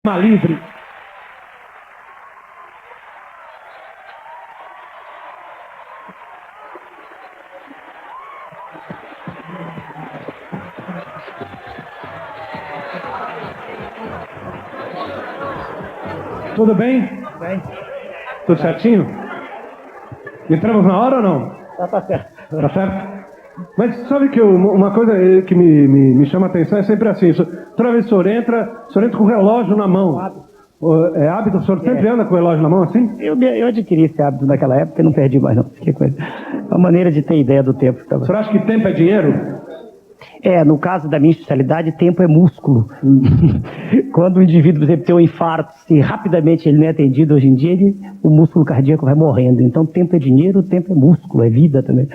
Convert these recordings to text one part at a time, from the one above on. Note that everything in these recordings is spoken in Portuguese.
Livre. Tudo bem? Bem. Tudo certinho? Entramos na hora ou não? Tá certo. Tá certo? Mas sabe que uma coisa que me chama a atenção é sempre assim, toda vez que o senhor entra com o relógio na mão. É hábito? O senhor sempre anda com o relógio na mão assim? Eu adquiri esse hábito naquela época e não perdi mais não. Que coisa. É uma maneira de ter ideia do tempo. O senhor acha que tempo é dinheiro? No caso da minha especialidade, tempo é músculo. Quando o indivíduo, por exemplo, tem um infarto, se rapidamente ele não é atendido hoje em dia, o músculo cardíaco vai morrendo. Então, tempo é dinheiro, tempo é músculo, é vida também.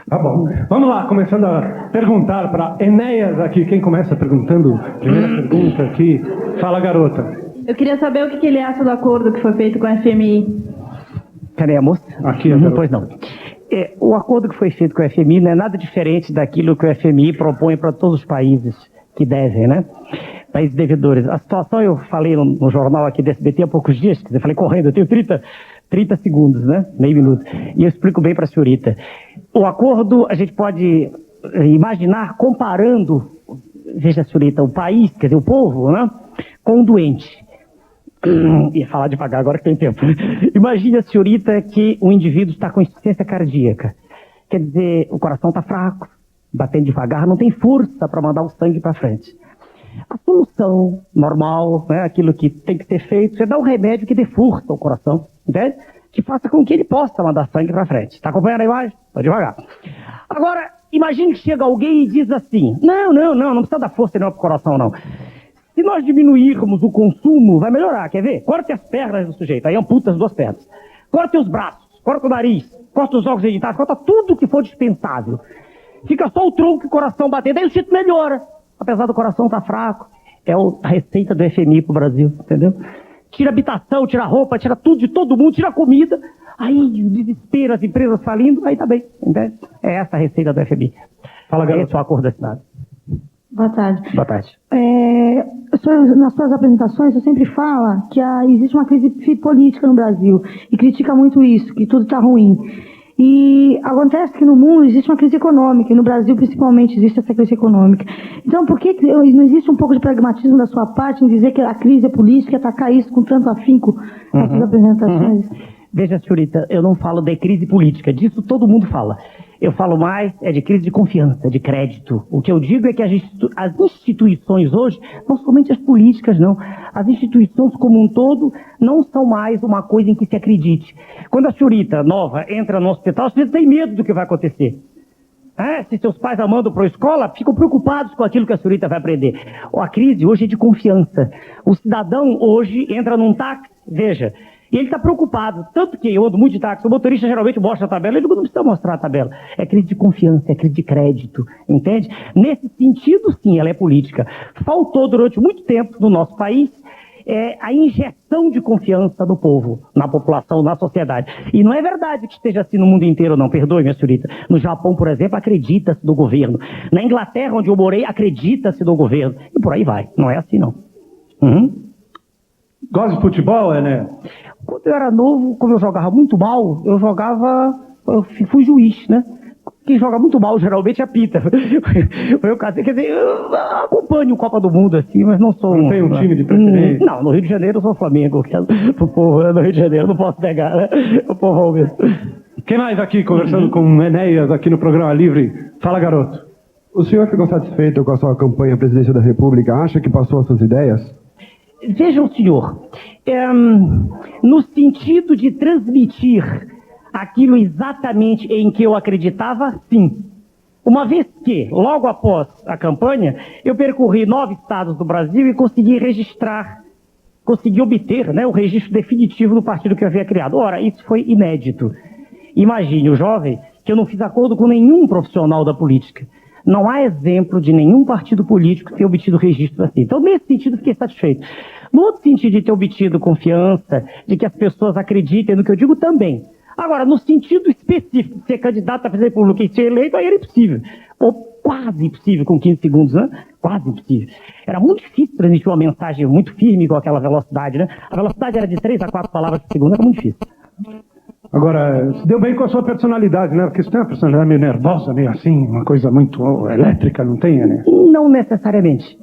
Tá bom. Vamos lá, começando a perguntar para Enéas aqui. Quem começa perguntando? Primeira pergunta aqui. Fala, garota. Eu queria saber o que ele acha do acordo que foi feito com a FMI. Cadê a moça? Aqui, não, pois não. O acordo que foi feito com a FMI não é nada diferente daquilo que o FMI propõe para todos os países que devem, né? Países devedores. A situação, eu falei no jornal aqui da SBT há poucos dias, quer dizer, falei correndo, eu tenho 30 segundos, né? Meio minuto. E eu explico bem para a senhorita. O acordo, a gente pode imaginar comparando, veja, senhorita, o país, quer dizer, o povo, né? Com um doente. Ia falar devagar agora que tem tempo. Imagine a senhorita que um indivíduo está com insuficiência cardíaca. Quer dizer, o coração está fraco, batendo devagar, não tem força para mandar o sangue para frente. A solução normal, né, aquilo que tem que ser feito, é dar um remédio que dê força ao coração, entende? Que faça com que ele possa mandar sangue para frente. Está acompanhando a imagem? Vai devagar. Agora, imagine que chega alguém e diz assim, não precisa dar força para o coração, não. Se nós diminuirmos o consumo, vai melhorar, quer ver? Corte as pernas do sujeito, aí amputa as duas pernas. Corte os braços, corta o nariz, corta os órgãos genitais, corta tudo que for dispensável. Fica só o tronco e o coração batendo, aí o sujeito melhora. Apesar do coração estar fraco, é a receita do FMI pro Brasil, entendeu? Tira habitação, tira roupa, tira tudo de todo mundo, tira comida. Aí o desespero, as empresas falindo, aí tá bem, entende? É essa a receita do FMI. Fala, garoto. Esse é o acordo assinado. Boa tarde. Boa tarde. Nas suas apresentações, você sempre fala que existe uma crise política no Brasil e critica muito isso, que tudo está ruim. E acontece que no mundo existe uma crise econômica, e no Brasil principalmente existe essa crise econômica. Então, por que não existe um pouco de pragmatismo da sua parte em dizer que a crise é política e atacar isso com tanto afinco nas suas apresentações? Veja, senhorita, eu não falo de crise política, disso todo mundo fala. Eu falo mais de crise de confiança, de crédito. O que eu digo é que as instituições hoje, não somente as políticas, não. As instituições como um todo não são mais uma coisa em que se acredite. Quando a senhorita nova entra no hospital, a senhorita tem medo do que vai acontecer. Se seus pais a mandam para a escola, ficam preocupados com aquilo que a senhorita vai aprender. A crise hoje é de confiança. O cidadão hoje entra num táxi, veja, e ele está preocupado, tanto que eu ando muito de táxi, o motorista geralmente mostra a tabela, ele não precisa mostrar a tabela. É crise de confiança, é crise de crédito, entende? Nesse sentido, sim, ela é política. Faltou durante muito tempo no nosso país a injeção de confiança do povo, na população, na sociedade. E não é verdade que esteja assim no mundo inteiro, não, perdoe, minha senhorita. No Japão, por exemplo, acredita-se no governo. Na Inglaterra, onde eu morei, acredita-se no governo. E por aí vai, não é assim, não. Gosta de futebol, né? Quando eu era novo, como eu jogava muito mal, eu fui juiz, né? Quem joga muito mal geralmente apita. Eu casei, quer dizer, eu acompanho o Copa do Mundo assim, mas não sou... Não tem um time de preferência? Não, no Rio de Janeiro eu sou Flamengo, que é pro povo, no Rio de Janeiro, não posso negar, né? O povo mesmo. Quem mais aqui conversando com o Enéas aqui no Programa Livre? Fala, garoto. O senhor ficou satisfeito com a sua campanha à presidência da República? Acha que passou as suas ideias? Vejam, senhor, no sentido de transmitir aquilo exatamente em que eu acreditava, sim. Uma vez que, logo após a campanha, eu percorri 9 estados do Brasil e consegui obter, né, o registro definitivo do partido que eu havia criado. Ora, isso foi inédito. Imagine, o jovem, que eu não fiz acordo com nenhum profissional da política. Não há exemplo de nenhum partido político ter obtido registro assim. Então, nesse sentido, fiquei satisfeito. No outro sentido de ter obtido confiança, de que as pessoas acreditem no que eu digo, também. Agora, no sentido específico de ser candidato a presidente da República e ser eleito, aí era impossível. quase impossível com 15 segundos, né? Quase impossível. Era muito difícil transmitir uma mensagem muito firme com aquela velocidade, né? A velocidade era de 3 a 4 palavras por segundo, era muito difícil. Agora, se deu bem com a sua personalidade, né? Porque você tem uma personalidade meio nervosa, meio assim, uma coisa muito elétrica, não tem, né? Não necessariamente.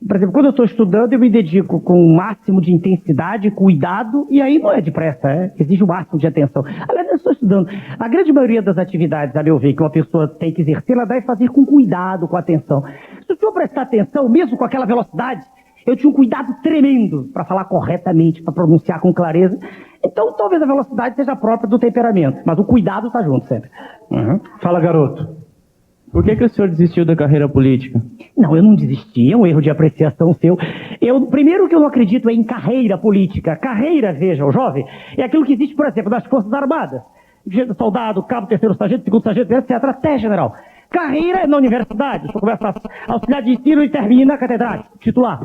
Por exemplo, quando eu estou estudando, eu me dedico com o máximo de intensidade, cuidado, e aí não é depressa, exige o máximo de atenção. Aliás, eu estou estudando. A grande maioria das atividades, a meu ver, que uma pessoa tem que exercer, ela deve fazer com cuidado, com atenção. Se eu prestar atenção, mesmo com aquela velocidade, eu tinha um cuidado tremendo para falar corretamente, para pronunciar com clareza. Então, talvez a velocidade seja própria do temperamento, mas o cuidado está junto sempre. Fala, garoto. Por que o senhor desistiu da carreira política? Não, eu não desisti, é um erro de apreciação seu. Primeiro que eu não acredito é em carreira política. Carreira, veja, o jovem, é aquilo que existe, por exemplo, nas Forças Armadas. Soldado, cabo, terceiro sargento, segundo sargento, etc., até general. Carreira é na universidade, você começa a auxiliar de ensino e termina catedrático, titular.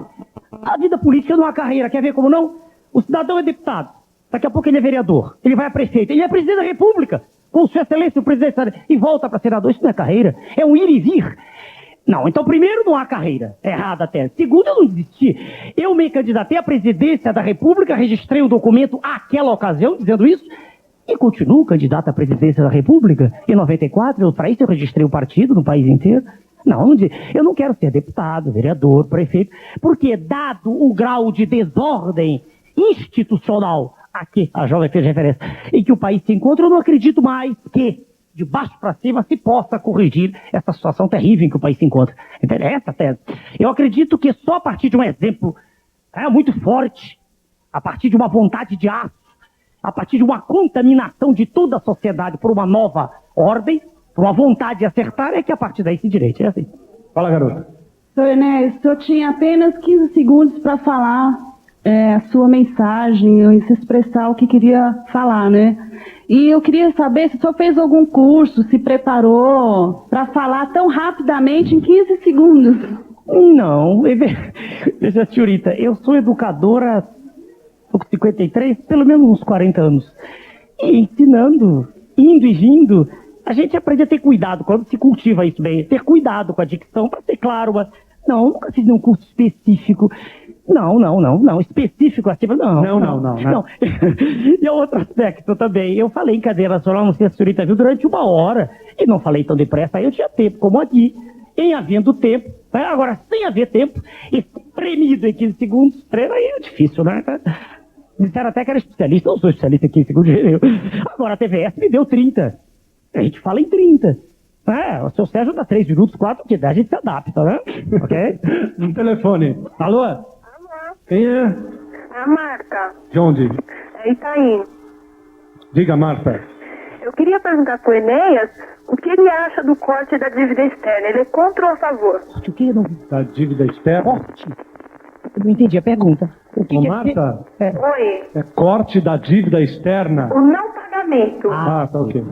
A vida política não é uma carreira, quer ver como não? O cidadão é deputado, daqui a pouco ele é vereador, ele vai a prefeito, ele é presidente da República, com sua excelência o presidente e volta para senador. Isso não é carreira, é um ir e vir. Não, então primeiro não há carreira, errada até. Segundo, eu não desisti. Eu me candidatei à presidência da República, registrei um documento àquela ocasião dizendo isso, e continuo candidato à presidência da República. Em 94, para isso eu registrei o partido no país inteiro. Não, eu não quero ser deputado, vereador, prefeito, porque dado o grau de desordem institucional a que a jovem fez referência, em que o país se encontra, eu não acredito mais que, de baixo para cima, se possa corrigir essa situação terrível em que o país se encontra. Então, é essa a tese. Eu acredito que só a partir de um exemplo muito forte, a partir de uma vontade de aço, a partir de uma contaminação de toda a sociedade por uma nova ordem, por uma vontade de acertar, é que a partir daí se direite. É assim. Fala, garoto. Senhor Enéas, o senhor tinha apenas 15 segundos para falar a sua mensagem e se expressar o que queria falar, né? E eu queria saber se o senhor fez algum curso, se preparou para falar tão rapidamente em 15 segundos. Não, veja, senhorita, eu sou educadora, estou com 53, pelo menos uns 40 anos. E ensinando, indo e vindo, a gente aprende a ter cuidado quando se cultiva isso bem, ter cuidado com a dicção, para ser claro, mas não, nunca fiz nenhum curso específico. Não, específico assim, não. E outro aspecto também, eu falei em cadeira nacional, não sei se a senhorita viu, durante 1 hora, e não falei tão depressa, aí eu tinha tempo, como aqui, em havendo tempo, né? Agora, sem haver tempo, espremido em 15 segundos, aí é difícil, né? Disseram até que era especialista, não sou especialista em 15 segundos, agora a TVS me deu 30, a gente fala em 30. O seu Sérgio dá 3 minutos, 4, que dá, a gente se adapta, né? Ok? No telefone. Alô? Alô? Quem é? A Marta. De onde? É Itaim. Diga, Marta. Eu queria perguntar pro Enéas o que ele acha do corte da dívida externa. Ele é contra ou a favor? O que não? Da dívida externa? Corte? Eu não entendi a pergunta. O que Ô, quer Marta, dizer? Oi. é corte da dívida externa? O não pagamento. Ah, tá ok.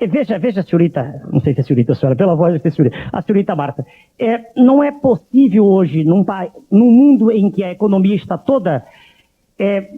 Veja, senhorita, não sei se é senhorita, senhora, pela voz de senhorita, a senhorita Marta, não é possível hoje, num mundo em que a economia está toda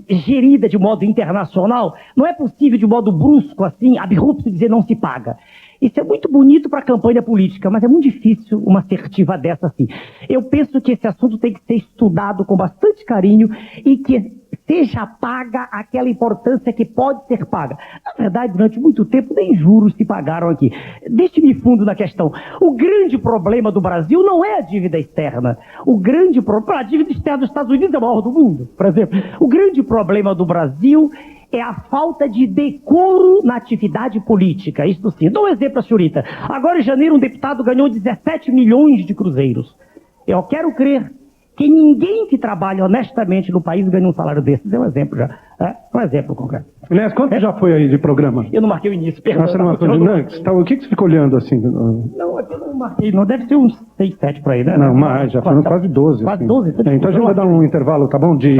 gerida de modo internacional, não é possível de modo brusco, assim, abrupto, dizer não se paga. Isso é muito bonito para a campanha política, mas é muito difícil uma assertiva dessa assim. Eu penso que esse assunto tem que ser estudado com bastante carinho e que seja paga aquela importância que pode ser paga. Na verdade, durante muito tempo, nem juros se pagaram aqui. Deixe-me fundo na questão. O grande problema do Brasil não é a dívida externa. A dívida externa dos Estados Unidos é a maior do mundo, por exemplo. O grande problema do Brasil é a falta de decoro na atividade política. Isso sim. Dou um exemplo, senhorita. Agora, em janeiro, um deputado ganhou 17 milhões de cruzeiros. Eu quero crer que ninguém que trabalha honestamente no país ganha um salário desses. É um exemplo já. Um exemplo concreto. Aliás, quanto já foi aí de programa? Eu não marquei o início, perdão. Você não marcou de não? O que você ficou olhando assim? Não, eu não marquei. Não deve ser uns 6, 7 por aí, né? Não, mais, já foram quase 12. Quase assim. 12? Então a gente vai dar um intervalo, tá bom? De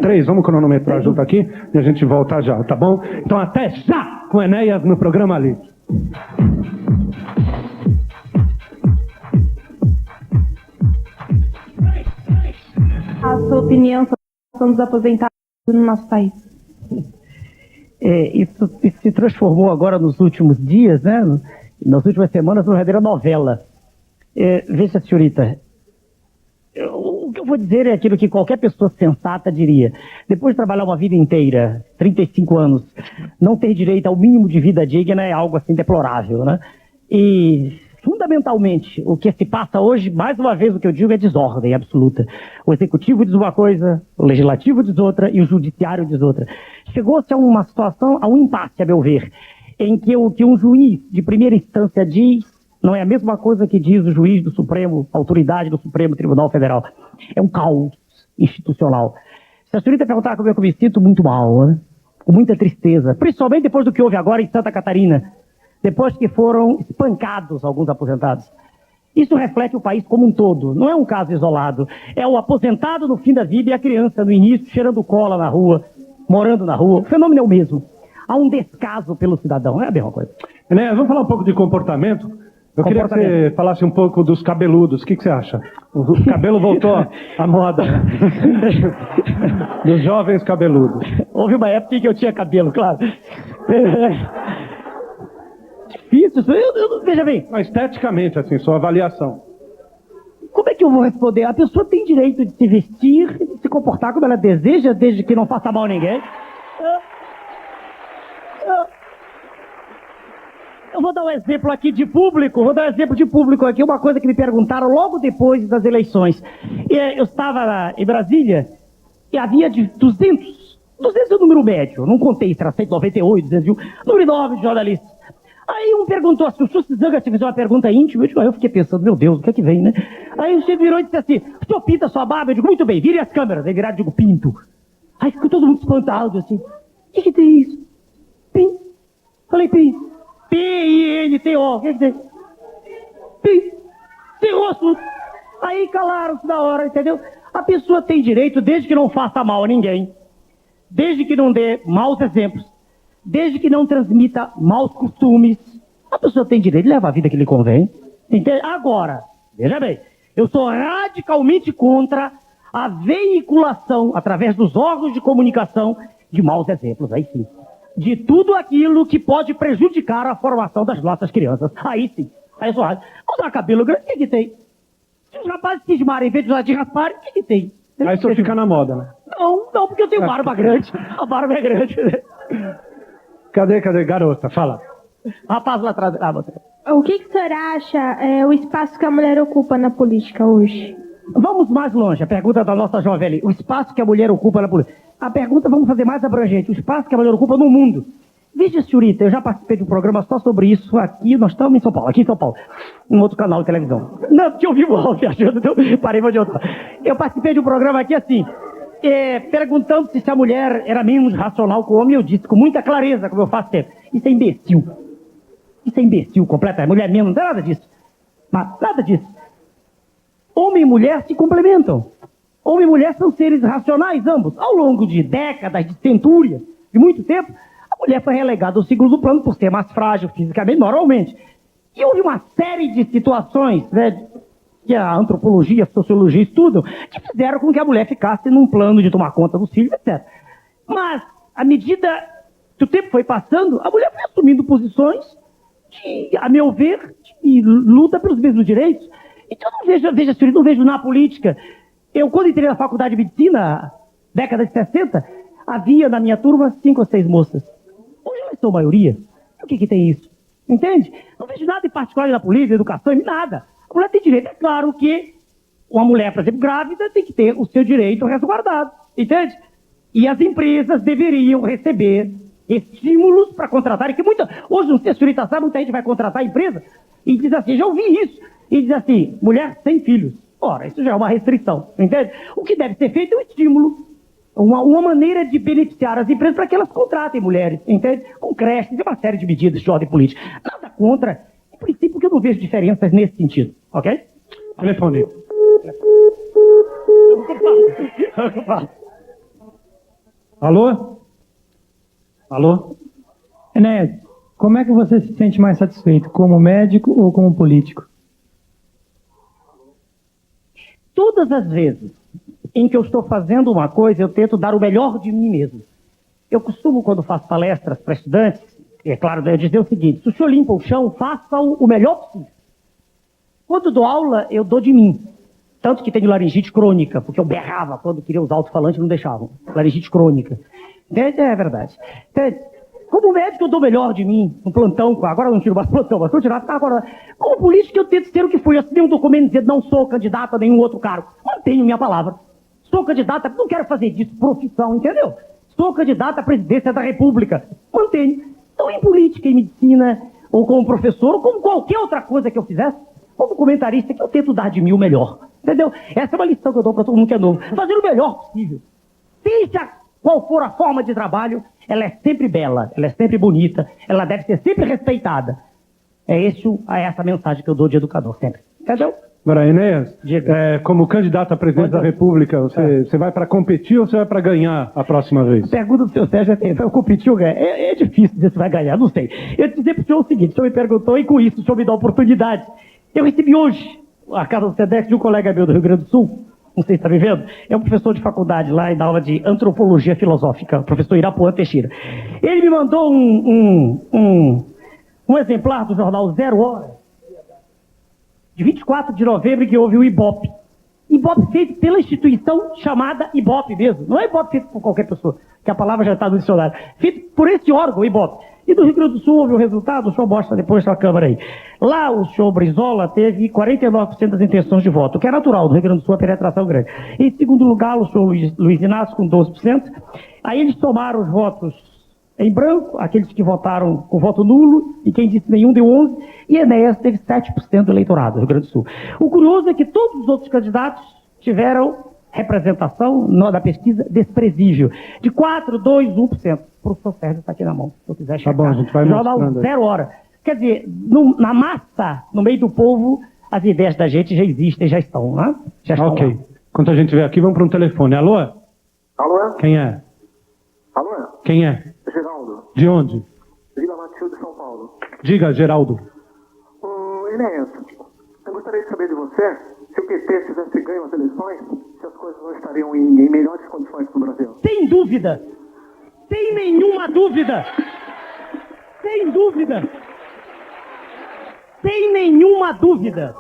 3, vamos cronometrar junto aqui e a gente volta já, tá bom? Então até já com Enéas no programa ali. A sua opinião sobre a situação dos aposentados no nosso país? Isso se transformou agora nos últimos dias, né? Nas últimas semanas, numa verdadeira novela. Veja, senhorita, o que eu vou dizer é aquilo que qualquer pessoa sensata diria. Depois de trabalhar uma vida inteira, 35 anos, não ter direito ao mínimo de vida digna é algo assim deplorável, né? E, fundamentalmente, o que se passa hoje, mais uma vez o que eu digo é desordem absoluta. O executivo diz uma coisa, o legislativo diz outra e o judiciário diz outra. Chegou-se a uma situação, a um impasse, a meu ver, em que o que um juiz de primeira instância diz não é a mesma coisa que diz o juiz do Supremo, a autoridade do Supremo Tribunal Federal. É um caos institucional. Se a senhorita perguntar como é que eu me sinto, muito mal, né? Com muita tristeza, principalmente depois do que houve agora em Santa Catarina, depois que foram espancados alguns aposentados. Isso reflete o país como um todo, não é um caso isolado. É o aposentado no fim da vida e a criança no início, cheirando cola na rua, morando na rua. O fenômeno é o mesmo. Há um descaso pelo cidadão, é a mesma coisa. Enéas, vamos falar um pouco de comportamento? Eu queria que você falasse um pouco dos cabeludos. O que você acha? O cabelo voltou à moda, né? Dos jovens cabeludos. Houve uma época em que eu tinha cabelo, claro. Difícil, veja bem. Mas, esteticamente, assim, sua avaliação. Como é que eu vou responder? A pessoa tem direito de se vestir, de se comportar como ela deseja, desde que não faça mal a ninguém. Eu vou dar um exemplo aqui de público, aqui, uma coisa que me perguntaram logo depois das eleições. Eu estava em Brasília e havia de 200 é o número médio, não contei se era 198, 201, número enorme de jornalistas. Aí um perguntou assim, o senhor Zanga te fez uma pergunta íntima, eu fiquei pensando, meu Deus, o que é que vem, né? Aí o senhor virou e disse assim, o senhor pinta sua barba? Eu digo, muito bem, vire as câmeras. Aí viraram e digo, pinto. Aí ficou todo mundo espantado, assim, o que tem isso? Pim. Falei, pim. P-I-N-T-O, o que tem? Pim. Tem rosto. Aí calaram-se na hora, entendeu? A pessoa tem direito, desde que não faça mal a ninguém, desde que não dê maus exemplos, desde que não transmita maus costumes, a pessoa tem direito de levar a vida que lhe convém. Entende? Agora, veja bem, eu sou radicalmente contra a veiculação, através dos órgãos de comunicação, de maus exemplos, aí sim. De tudo aquilo que pode prejudicar a formação das nossas crianças. Aí sim. Aí eu sou rádio. Usar cabelo grande, o que tem? Se os rapazes cismarem em vez de usar de rasparem, o que tem? Aí só fica na moda, né? Não, porque eu tenho barba grande. A barba é grande. Cadê, garota? Fala. Rapaz lá atrás. Você. O que o senhor acha o espaço que a mulher ocupa na política hoje? Vamos mais longe. A pergunta da nossa jovem ali. O espaço que a mulher ocupa na política. A pergunta vamos fazer mais abrangente. O espaço que a mulher ocupa no mundo. Veja, senhorita, eu já participei de um programa só sobre isso aqui. Nós estamos em São Paulo, aqui em São Paulo. Um outro canal de televisão. Não, porque eu vivo lá viajando, então parei onde eu estava. Eu participei de um programa aqui assim, perguntando se a mulher era menos racional que o homem. Eu disse com muita clareza, como eu faço sempre. Isso é imbecil. Isso é imbecil completamente. Mulher menos, não tem nada disso. Mas nada disso. Homem e mulher se complementam. Homem e mulher são seres racionais, ambos. Ao longo de décadas, de centúrias, de muito tempo, a mulher foi relegada ao segundo plano por ser mais frágil fisicamente, normalmente. E houve uma série de situações, né, que a antropologia, a sociologia estudam, que fizeram com que a mulher ficasse num plano de tomar conta dos filhos, etc. Mas, à medida que o tempo foi passando, a mulher foi assumindo posições de, a meu ver, de luta pelos mesmos direitos. Então, não vejo na política. Eu, quando entrei na faculdade de medicina, década de 60, havia na minha turma 5 ou 6 moças. Hoje elas são maioria. O que tem isso? Entende? Não vejo nada em particular na política, na educação, nada. A mulher tem direito. É claro que uma mulher, por exemplo, grávida, tem que ter o seu direito resguardado. Entende? E as empresas deveriam receber estímulos para contratarem. Hoje, não sei se a senhorita sabe, muita gente vai contratar a empresa e diz assim, já ouvi isso. E diz assim, mulher sem filhos. Ora, isso já é uma restrição, entende? O que deve ser feito é um estímulo, uma maneira de beneficiar as empresas para que elas contratem mulheres, entende? Com creches e uma série de medidas de ordem política. Nada contra, em princípio, porque eu não vejo diferenças nesse sentido, ok? Telefone. Alô? Alô? Enéas, como é que você se sente mais satisfeito, como médico ou como político? Todas as vezes em que eu estou fazendo uma coisa, eu tento dar o melhor de mim mesmo. Eu costumo, quando faço palestras para estudantes, é claro, eu dizer o seguinte, se o senhor limpa o chão, faça-o o melhor possível. Quando dou aula, eu dou de mim. Tanto que tenho laringite crônica, porque eu berrava quando queria usar alto-falante e não deixavam. Laringite crônica. Entende? É verdade. Entende? Como médico, eu dou melhor de mim, no plantão, agora eu não tiro mais plantão, mas continuar agora. Como político, eu tento ser o que fui. Eu assinei um documento dizendo não sou candidato a nenhum outro cargo. Mantenho minha palavra. Sou candidata, não quero fazer disso profissão, entendeu? Sou candidata à presidência da República. Mantenho. Então, em política, em medicina, ou como professor, ou como qualquer outra coisa que eu fizesse, como comentarista, que eu tento dar de mim o melhor. Entendeu? Essa é uma lição que eu dou para todo mundo que é novo. Fazer o melhor possível. Seja qual for a forma de trabalho, ela é sempre bela, ela é sempre bonita, ela deve ser sempre respeitada. É essa mensagem que eu dou de educador, sempre. Entendeu? Agora, Enéas, como candidato à presidência da República, você vai para competir ou você vai para ganhar a próxima vez? A pergunta do senhor Sérgio vai competir ou ganhar? É difícil dizer se vai ganhar, não sei. Eu dizer para o senhor o seguinte, o senhor me perguntou e com isso o senhor me dá a oportunidade. Eu recebi hoje a casa do SEDEX de um colega meu do Rio Grande do Sul, não sei se está me vendo, é um professor de faculdade lá e dá aula de antropologia filosófica, o professor Irapuã Teixeira. Ele me mandou um exemplar do jornal 0 Hora, de 24 de novembro, que houve o Ibope. Ibope feito pela instituição chamada Ibope mesmo. Não é Ibope feito por qualquer pessoa, que a palavra já está no dicionário. Feito por esse órgão, Ibope. E do Rio Grande do Sul houve o resultado, o senhor mostra depois na Câmara aí. Lá o senhor Brizola teve 49% das intenções de voto, o que é natural, no Rio Grande do Sul a penetração grande. Em segundo lugar, o senhor Luiz Inácio com 12%. Aí eles somaram os votos em branco, aqueles que votaram com voto nulo, e quem disse nenhum deu 11%, e Enéas teve 7% do eleitorado do Rio Grande do Sul. O curioso é que todos os outros candidatos tiveram representação da pesquisa desprezível, de 4%, 2%, 1%. O professor Sérgio está aqui na mão, se eu quiser checar. Tá bom, a gente vai jornal mostrando. 0 Hora. Quer dizer, na massa, no meio do povo, as ideias da gente já existem, já estão, né? Já estão Ok. lá. Enquanto a gente vê aqui, vamos para um telefone. Alô? Alô? Quem é? Alô? Quem é? Geraldo. De onde? Vila Matilde, São Paulo. Diga, Geraldo. Ô, Enéas, eu gostaria de saber de você, se o PT tivesse ganho as eleições, se as coisas não estariam em melhores condições para o Brasil. Sem dúvida! Sem nenhuma dúvida! Sem dúvida! Sem nenhuma dúvida!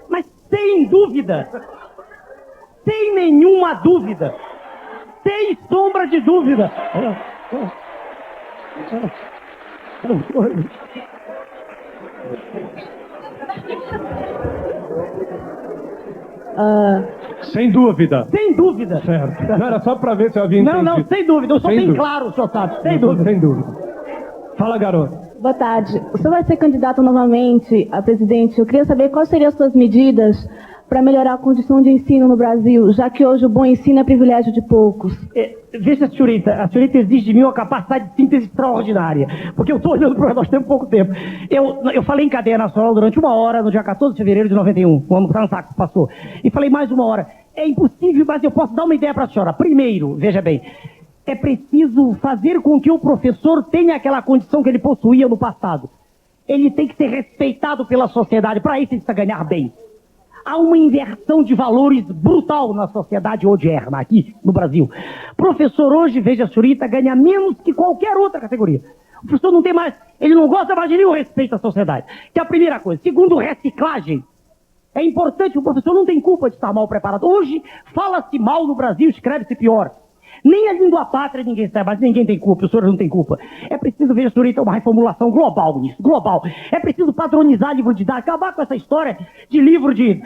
Mas sem dúvida! Sem nenhuma dúvida! Sem sombra de dúvida! Sem dúvida. Sem dúvida! Certo. Não, era só para ver se eu havia entendido. Não, sem dúvida, eu sou Sem bem dúvida. claro, o senhor sabe, sem dúvida. Sem dúvida. Fala, garoto. Boa tarde. O senhor vai ser candidato novamente a presidente. Eu queria saber quais seriam as suas medidas para melhorar a condição de ensino no Brasil, já que hoje o bom ensino é privilégio de poucos. Veja, a senhorita exige de mim uma capacidade de síntese extraordinária, porque eu estou olhando para nós temos pouco tempo. Eu falei em cadeia nacional durante 1 hora, no dia 14 de fevereiro de 91, o ano que passou, e falei mais 1 hora. É impossível, mas eu posso dar uma ideia para a senhora. Primeiro, veja bem, é preciso fazer com que o professor tenha aquela condição que ele possuía no passado. Ele tem que ser respeitado pela sociedade, para isso ele precisa ganhar bem. Há uma inversão de valores brutal na sociedade odierna, aqui no Brasil. Professor hoje, veja, a senhorita, ganha menos que qualquer outra categoria. O professor não tem mais, ele não gosta mais de nenhum respeito à sociedade. Que é a primeira coisa. Segundo, reciclagem. É importante, o professor não tem culpa de estar mal preparado. Hoje, fala-se mal no Brasil, escreve-se pior. Nem a língua pátria ninguém sabe, mas ninguém tem culpa, os senhores não têm culpa. É preciso ver, senhorita, uma reformulação global nisso, global. É preciso padronizar livro didático, acabar com essa história de livro de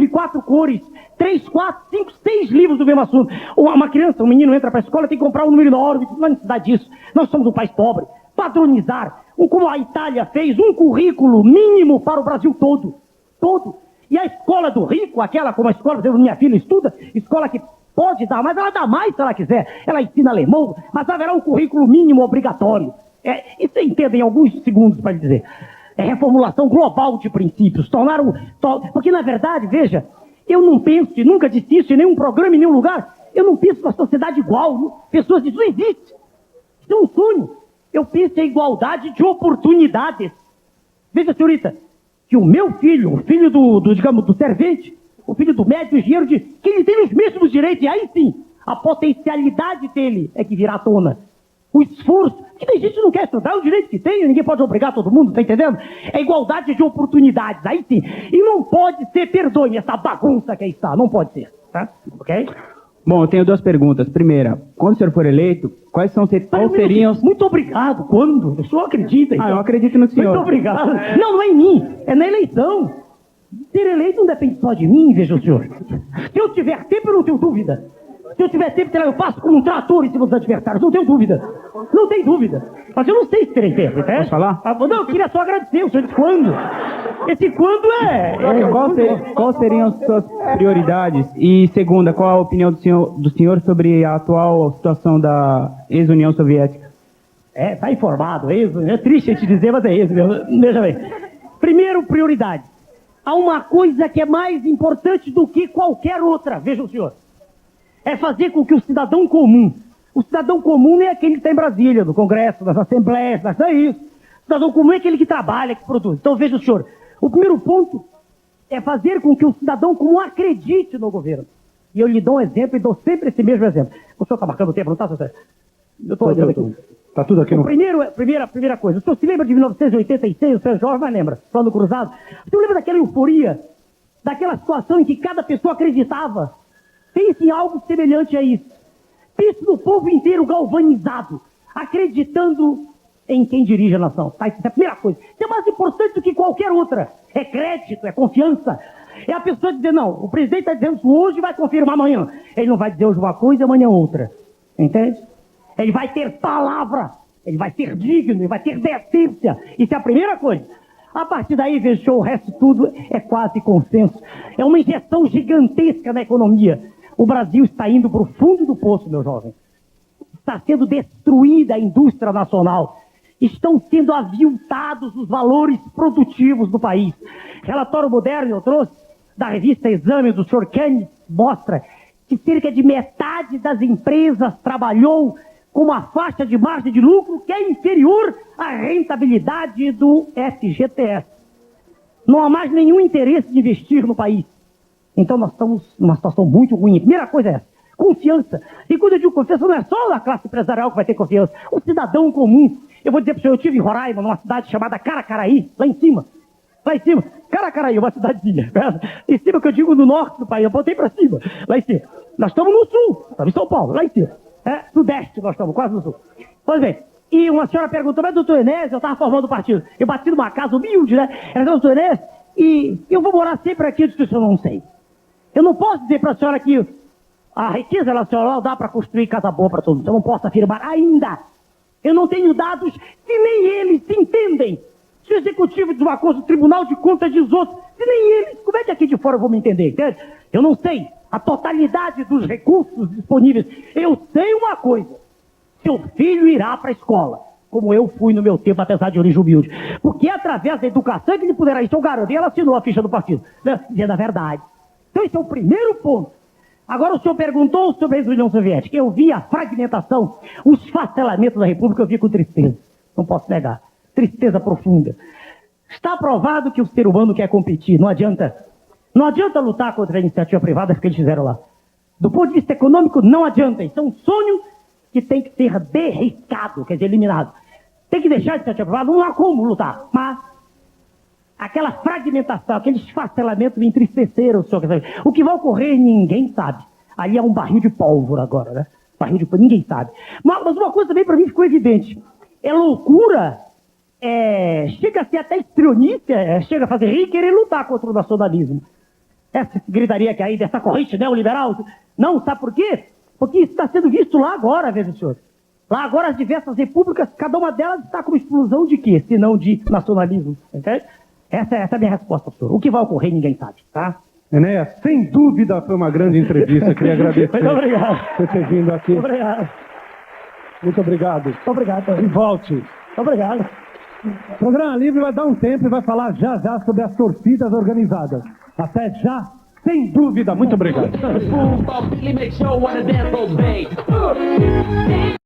4 cores, 3, 4, 5, 6 livros do mesmo assunto. Uma criança, um menino entra para a escola, tem que comprar um número enorme, não há necessidade disso. Nós somos um país pobre. Padronizar, como a Itália fez, um currículo mínimo para o Brasil todo. Todo. E a escola do rico, aquela como a escola, por exemplo, minha filha estuda, escola que pode dar, mas ela dá mais se ela quiser. Ela ensina alemão, mas haverá um currículo mínimo obrigatório. Isso você entende em alguns segundos para lhe dizer. É reformulação global de princípios. Porque, na verdade, veja, eu não penso, e nunca disse isso em nenhum programa, em nenhum lugar, eu não penso na sociedade igual. Pessoas dizem, não existe. Isso é um sonho. Eu penso em igualdade de oportunidades. Veja, senhorita, que o meu filho, o filho do servente, o filho do médico, do engenheiro, que ele tem os mesmos direitos, e aí sim, a potencialidade dele é que virá à tona. o esforço, que tem gente que não quer estudar, é o direito que tem, ninguém pode obrigar todo mundo, tá entendendo? É igualdade de oportunidades, aí sim. E não pode ser, perdoe essa bagunça que aí está, não pode ser, tá? Ok? Bom, eu tenho duas perguntas. Primeira, quando o senhor for eleito, quais seriam... Muito obrigado, quando? O senhor acredita, então? Eu acredito no senhor. Muito obrigado. Não é em mim, é na eleição. Ser eleito não depende só de mim, veja o senhor. Se eu tiver tempo, eu não tenho dúvida. Se eu tiver tempo, eu passo como um trator em cima dos adversários, não tenho dúvida. Não tem dúvida. Mas eu não sei se terei tempo, entende? Posso falar? Não, eu queria só agradecer, o senhor disse quando. Esse quando Qual seriam as suas prioridades? E segunda, qual a opinião do senhor sobre a atual situação da ex-União Soviética? Tá informado, é triste a gente dizer, mas é isso mesmo. Veja bem. Primeiro, prioridade. Há uma coisa que é mais importante do que qualquer outra, veja o senhor. É fazer com que o cidadão comum não é aquele que está em Brasília, no Congresso, nas assembleias, não é isso. O cidadão comum é aquele que trabalha, que produz. Então veja o senhor, o primeiro ponto é fazer com que o cidadão comum acredite no governo. E eu lhe dou um exemplo e dou sempre esse mesmo exemplo. O senhor está marcando o tempo, não está, senhor? Eu estou olhando aqui. Está tudo aqui no... Primeira coisa, o senhor se lembra de 1986, o senhor Jorge vai lembra, Plano Cruzado? O senhor lembra daquela euforia, daquela situação em que cada pessoa acreditava? Pense em algo semelhante a isso. Pense no povo inteiro galvanizado, acreditando em quem dirige a nação. Tá? Isso é a primeira coisa. Isso é mais importante do que qualquer outra. É crédito, é confiança. É a pessoa dizer, não, o presidente está dizendo isso hoje e vai confirmar amanhã. Ele não vai dizer hoje uma coisa e amanhã outra. Entende? Ele vai ter palavra, ele vai ser digno, ele vai ter decência. Isso é a primeira coisa. A partir daí, veja, o resto tudo é quase consenso. É uma injeção gigantesca na economia. O Brasil está indo para o fundo do poço, meu jovem. Está sendo destruída a indústria nacional. Estão sendo aviltados os valores produtivos do país. Relatório moderno eu trouxe, da revista Exame, do Sr. Keynes, mostra que cerca de metade das empresas trabalhou com uma faixa de margem de lucro que é inferior à rentabilidade do FGTS. Não há mais nenhum interesse de investir no país. Então nós estamos numa situação muito ruim. A primeira coisa é essa, confiança. E quando eu digo confiança, não é só a classe empresarial que vai ter confiança. O cidadão comum. Eu vou dizer para o senhor, eu estive em Roraima, numa cidade chamada Caracaraí, lá em cima. Lá em cima. Caracaraí, uma cidadezinha. Em cima que eu digo no norte do país, eu botei para cima. Lá em cima. Nós estamos no sul, estamos em São Paulo, lá em cima. Sudeste nós estamos, quase no sul. Pois bem, e uma senhora perguntou, mas doutor Enésio, eu estava formando o partido. Eu bati numa casa humilde, né? Ela disse, doutor Enésio, e eu vou morar sempre aqui. Eu disse, eu não sei. Eu não posso dizer para a senhora que a riqueza nacional dá para construir casa boa para todo mundo. Eu não posso afirmar ainda. Eu não tenho dados se nem eles se entendem. Se o executivo diz uma coisa, o Tribunal de Contas diz outra, se nem eles, como é que aqui de fora eu vou me entender? Entende? Eu não sei a totalidade dos recursos disponíveis. Eu sei uma coisa. Seu filho irá para a escola, como eu fui no meu tempo, apesar de origem humilde. Porque é através da educação que ele poderá ir. Seu garoto, e ela assinou a ficha do partido, né? Dizendo a verdade. Então esse é o primeiro ponto. Agora o senhor perguntou sobre a ex-União Soviética. Eu vi a fragmentação, o esfacelamento da República, eu vi com tristeza. Não posso negar. Tristeza profunda. Está provado que o ser humano quer competir. Não adianta. Não adianta lutar contra a iniciativa privada que eles fizeram lá. Do ponto de vista econômico, não adianta. Isso é um sonho que tem que ser derriscado, quer dizer, eliminado. Tem que deixar de iniciativa privada, não há como lutar. Mas aquela fragmentação, aquele esfacelamento me entristeceram, senhor. O que vai ocorrer, ninguém sabe. Ali é um barril de pólvora agora, né? Barril de pólvora, ninguém sabe. Mas uma coisa também para mim ficou evidente. É loucura, chega a ser até estrionice, chega a fazer rir e querer lutar contra o nacionalismo. Essa gritaria que aí dessa corrente neoliberal. Não, sabe por quê? Porque isso está sendo visto lá agora, veja o senhor. Lá agora as diversas repúblicas, cada uma delas está com explosão de quê? Se não de nacionalismo. Entende? Essa é a minha resposta, senhor. O que vai ocorrer, ninguém sabe, tá? Enéas, sem dúvida foi uma grande entrevista. Queria agradecer Muito obrigado por ter vindo aqui. Muito obrigado. Muito obrigado. Muito obrigado. E volte. Muito obrigado. O Programa Livre vai dar um tempo e vai falar já sobre as torcidas organizadas. Até já, sem dúvida. Muito obrigado.